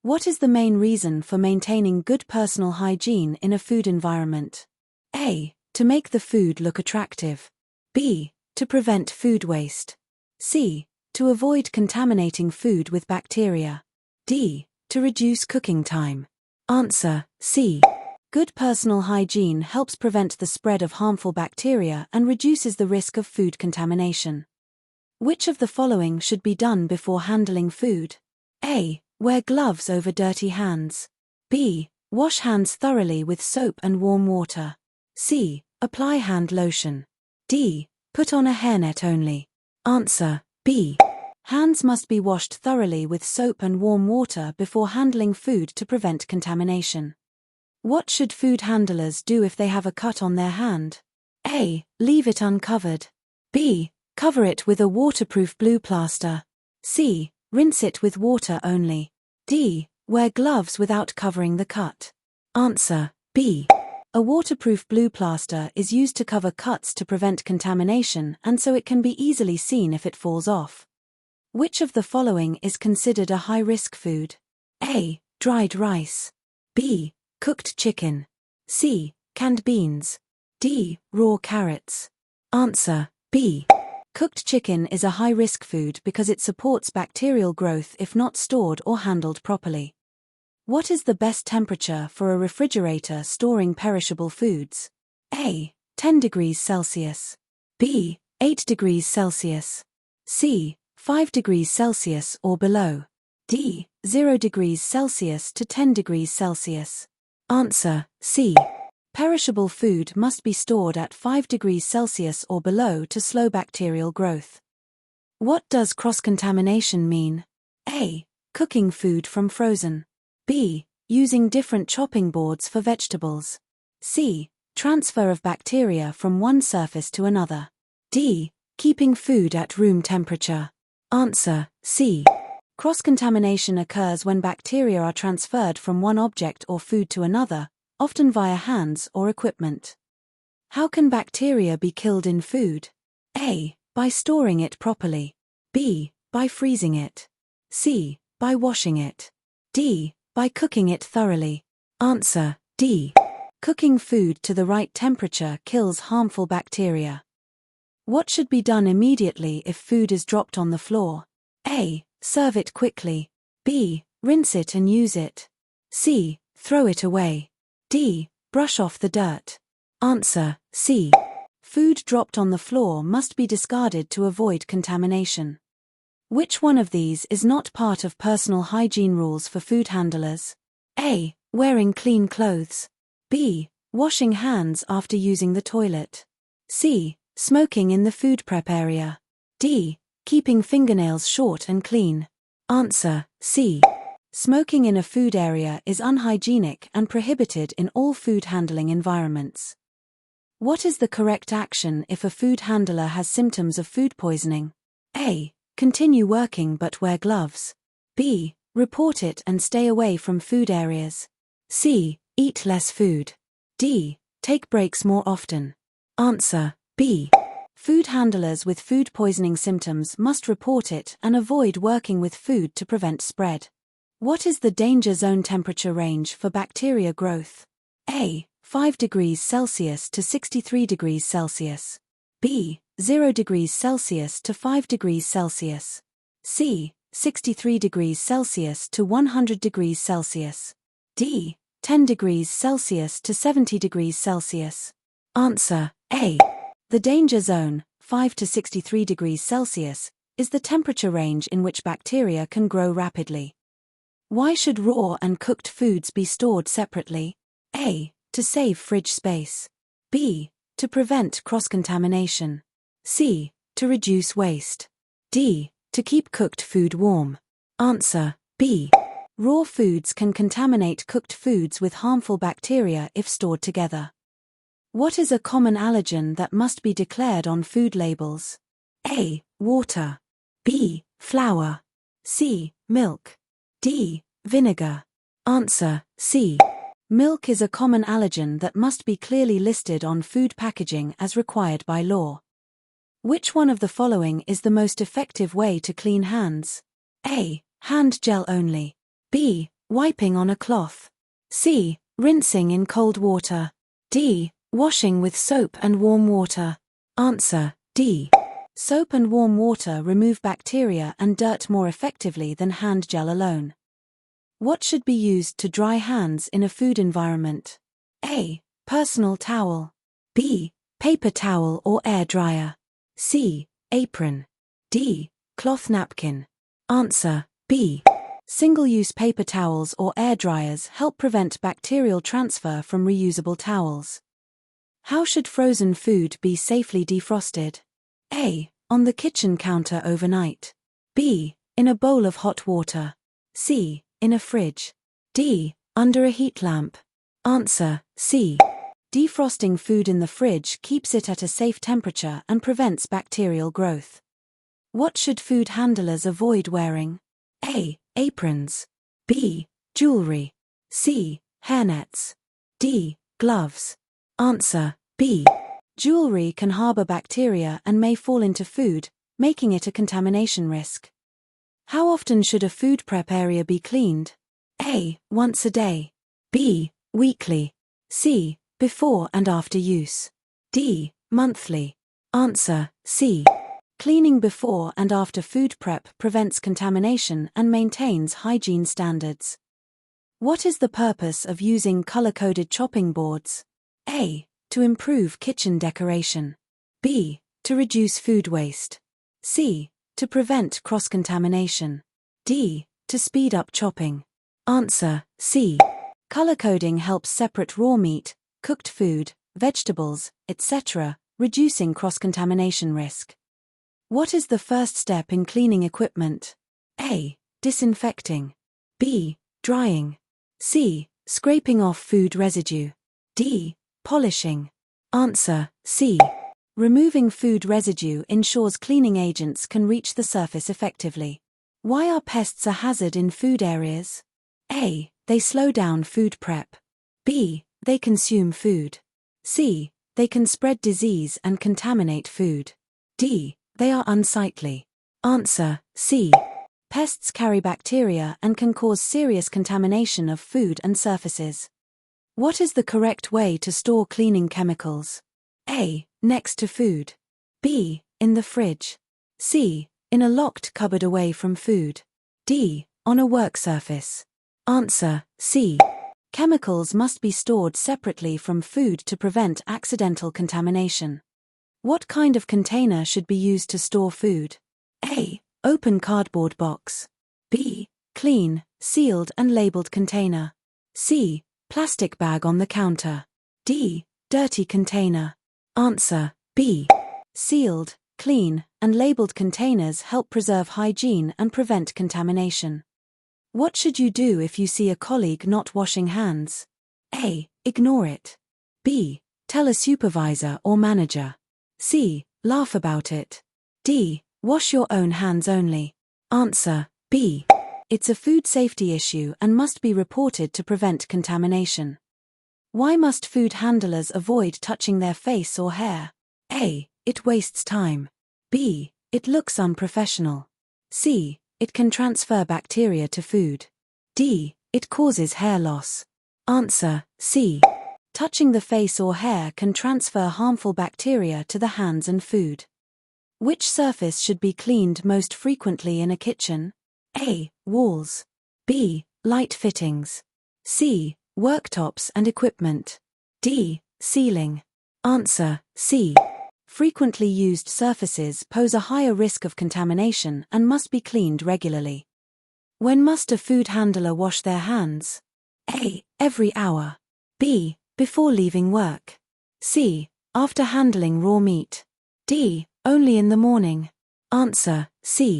What is the main reason for maintaining good personal hygiene in a food environment? A. To make the food look attractive. B. To prevent food waste. C. To avoid contaminating food with bacteria. D. To reduce cooking time. Answer: C. Good personal hygiene helps prevent the spread of harmful bacteria and reduces the risk of food contamination. Which of the following should be done before handling food? A. Wear gloves over dirty hands. B. Wash hands thoroughly with soap and warm water. C. Apply hand lotion. D. Put on a hairnet only. Answer: B. Hands must be washed thoroughly with soap and warm water before handling food to prevent contamination. What should food handlers do if they have a cut on their hand? A. Leave it uncovered. B. Cover it with a waterproof blue plaster. C. Rinse it with water only. D. Wear gloves without covering the cut. Answer: B. A waterproof blue plaster is used to cover cuts to prevent contamination and so it can be easily seen if it falls off. Which of the following is considered a high-risk food? A. Dried rice. B. Cooked chicken. C. Canned beans. D. Raw carrots. Answer: B. Cooked chicken is a high-risk food because it supports bacterial growth if not stored or handled properly. What is the best temperature for a refrigerator storing perishable foods? A. 10 degrees Celsius. B. 8 degrees Celsius. C. 5 degrees Celsius or below. D. 0 degrees Celsius to 10 degrees Celsius. Answer: C. Perishable food must be stored at 5 degrees Celsius or below to slow bacterial growth. What does cross-contamination mean? A. Cooking food from frozen. B. Using different chopping boards for vegetables. C. Transfer of bacteria from one surface to another. D. Keeping food at room temperature. Answer: C. Cross-contamination occurs when bacteria are transferred from one object or food to another, often via hands or equipment. How can bacteria be killed in food? A. By storing it properly. B. By freezing it. C. By washing it. D. By cooking it thoroughly. Answer: D. Cooking food to the right temperature kills harmful bacteria. What should be done immediately if food is dropped on the floor? A. Serve it quickly. B. Rinse it and use it. C. Throw it away. D. Brush off the dirt. Answer: C. Food dropped on the floor must be discarded to avoid contamination. Which one of these is not part of personal hygiene rules for food handlers? A. Wearing clean clothes. B. Washing hands after using the toilet. C. Smoking in the food prep area. D. Keeping fingernails short and clean. Answer: C. Smoking in a food area is unhygienic and prohibited in all food handling environments. What is the correct action if a food handler has symptoms of food poisoning? A. Continue working but wear gloves. B. Report it and stay away from food areas. C. Eat less food. D. Take breaks more often. Answer: B. Food handlers with food poisoning symptoms must report it and avoid working with food to prevent spread. What is the danger zone temperature range for bacteria growth? A. 5 degrees Celsius to 63 degrees Celsius. B. 0 degrees Celsius to 5 degrees Celsius. C. 63 degrees Celsius to 100 degrees Celsius. D. 10 degrees Celsius to 70 degrees Celsius. Answer: A. The danger zone, 5 to 63 degrees Celsius, is the temperature range in which bacteria can grow rapidly. Why should raw and cooked foods be stored separately? A. To save fridge space. B. To prevent cross-contamination. C. To reduce waste. D. To keep cooked food warm. Answer: B. Raw foods can contaminate cooked foods with harmful bacteria if stored together. What is a common allergen that must be declared on food labels? A. Water. B. Flour. C. Milk. D. Vinegar. Answer: C. Milk is a common allergen that must be clearly listed on food packaging as required by law. Which one of the following is the most effective way to clean hands? A. Hand gel only. B. Wiping on a cloth. C. Rinsing in cold water. D. Washing with soap and warm water. Answer: D. Soap and warm water remove bacteria and dirt more effectively than hand gel alone. What should be used to dry hands in a food environment? A. Personal towel. B. Paper towel or air dryer. C. Apron. D. Cloth napkin. Answer: B. Single-use paper towels or air dryers help prevent bacterial transfer from reusable towels. How should frozen food be safely defrosted? A. On the kitchen counter overnight. B. In a bowl of hot water. C. In a fridge. D. Under a heat lamp. Answer: C. Defrosting food in the fridge keeps it at a safe temperature and prevents bacterial growth. What should food handlers avoid wearing? A. Aprons. B. Jewelry. C. Hairnets. D. Gloves. Answer: B. Jewelry can harbor bacteria and may fall into food, making it a contamination risk. How often should a food prep area be cleaned? A. Once a day. B. Weekly. C. Before and after use. D. Monthly. Answer: C. Cleaning before and after food prep prevents contamination and maintains hygiene standards. What is the purpose of using color-coded chopping boards? A. To improve kitchen decoration. B. To reduce food waste. C. To prevent cross-contamination. D. To speed up chopping. Answer: C. Color coding helps separate raw meat, cooked food, vegetables, etc., reducing cross-contamination risk. What is the first step in cleaning equipment? A. Disinfecting. B. Drying. C. Scraping off food residue. D. Polishing. Answer: C. Removing food residue ensures cleaning agents can reach the surface effectively. Why are pests a hazard in food areas? A. They slow down food prep. B. They consume food. C. They can spread disease and contaminate food. D. They are unsightly. Answer: C. Pests carry bacteria and can cause serious contamination of food and surfaces. What is the correct way to store cleaning chemicals? A. Next to food. B. In the fridge. C. In a locked cupboard away from food. D. On a work surface. Answer: C. Chemicals must be stored separately from food to prevent accidental contamination. What kind of container should be used to store food? A. Open cardboard box. B. Clean, sealed and labeled container. C. Plastic bag on the counter. D. Dirty container. Answer: B. Sealed, clean, and labeled containers help preserve hygiene and prevent contamination. What should you do if you see a colleague not washing hands? A. Ignore it. B. Tell a supervisor or manager. C. Laugh about it. D. Wash your own hands only. Answer: B. It's a food safety issue and must be reported to prevent contamination. Why must food handlers avoid touching their face or hair? A. It wastes time. B. It looks unprofessional. C. It can transfer bacteria to food. D. It causes hair loss. Answer: C. Touching the face or hair can transfer harmful bacteria to the hands and food. Which surface should be cleaned most frequently in a kitchen? A. Walls. B. Light fittings. C. Worktops and equipment. D. Ceiling. Answer: C. Frequently used surfaces pose a higher risk of contamination and must be cleaned regularly. When must a food handler wash their hands? A. Every hour. B. Before leaving work. C. After handling raw meat. D. Only in the morning. Answer: C.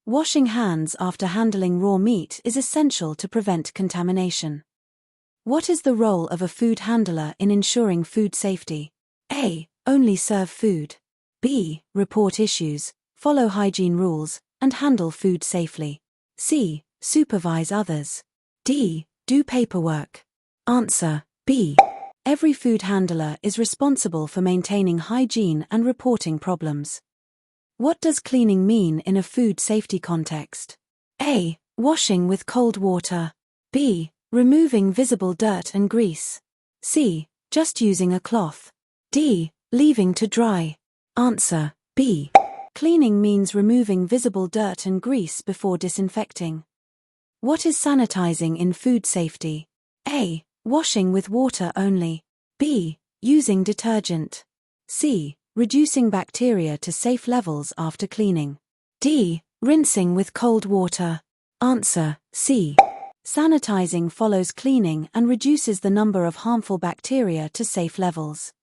Washing hands after handling raw meat is essential to prevent contamination. What is the role of a food handler in ensuring food safety? A. Only serve food. B. Report issues, follow hygiene rules, and handle food safely. C. Supervise others. D. Do paperwork. Answer: B. Every food handler is responsible for maintaining hygiene and reporting problems. What does cleaning mean in a food safety context? A. Washing with cold water. B. Removing visible dirt and grease. C. Just using a cloth. D. Leaving to dry. Answer: B. Cleaning means removing visible dirt and grease before disinfecting. What is sanitizing in food safety? A. Washing with water only. B. Using detergent. C. Reducing bacteria to safe levels after cleaning. D. Rinsing with cold water. Answer: C. Sanitizing follows cleaning and reduces the number of harmful bacteria to safe levels.